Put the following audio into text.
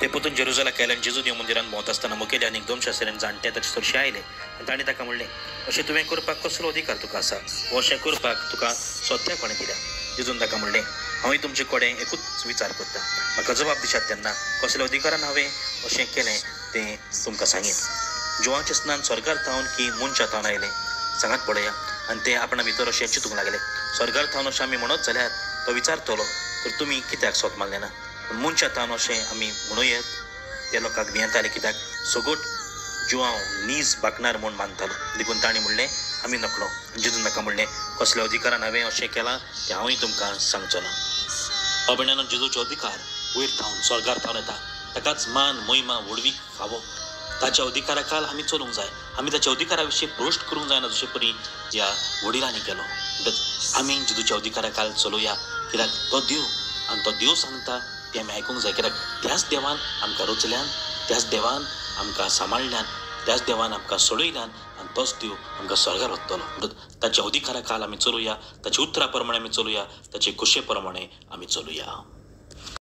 ते पोतून जेरुजला केल्यान जेजू देव मंदिरान भोंवता आसतना मुखेली आनी 2 शास्त्रीन जाणटे ताचे चडशे आयले आनी तांणी ताका म्हणलें, अशें तुवें करपाक कसलो अधिकार तुका आसा? हो अशें करपाक तुका सोत्या कोणें दिल्या? जेजून ताका म्हणलें, हांवें तुमचे कडेन एकूच विचार करता, म्हाका जबाब दिशात तेन्ना कसल्या अधिकारान हांवें अशें केलें तें तुमकां सांगीन. जिवांचें स्नान स्वर्गार थावन की मनशा थावन आयलें सांगात पळया. आनी ते आपणा भितर अशें चिंतूंक लागले, स्वर्गार थावन अशें आमी म्हणत जाल्यार तो विचारतलो, तर तुमी कित्याक सोत मारलें ना? मनशा थावन अशें आमी म्हणुयेत. ते लोकांक भियेंताले, कित्याक सगोट जिवांव नीज बाकणार म्हूण मानतालो. देखून तांणी म्हणलें, आमी नकळो. जेजून ताका म्हणलें, कसल्या अधिकारान हांवें अशें केलां तें हांवूय तुमकां सांगचो ना. अभण्यान जेजूचो अधिकार वयर थावन स्वर्गार थावन येता. ताकाच मान महिमा व्हडवीक फावो. ताच्या अधिकारा खाल आमी चलूंक जाय. आमी ताच्या अधिकारा विशीं प्रोश्ट करूंक जायना, जशे परी ह्या वडिलांनी केलो. म्हणटच आमी जेजूच्या अधिकारा खाल चलोवया, कित्याक तो देव आनी तो देव सांगता तें आमी आयकूंक जाय. कित्याक त्याच देवान आमकां रचल्यान, त्याच देवान आमकां सांबाळल्यान, त्याच देवान आमकां सोडयल्यान आनी तोच देव आमकां स्वर्गार व्हरतलो. म्हणटच ताच्या अधिकारा खाल आमी चलोवया, ताच्या उतरा प्रमाणे आमी चलोवया, ताचे कुशे प्रमाणे आमी चलोवया.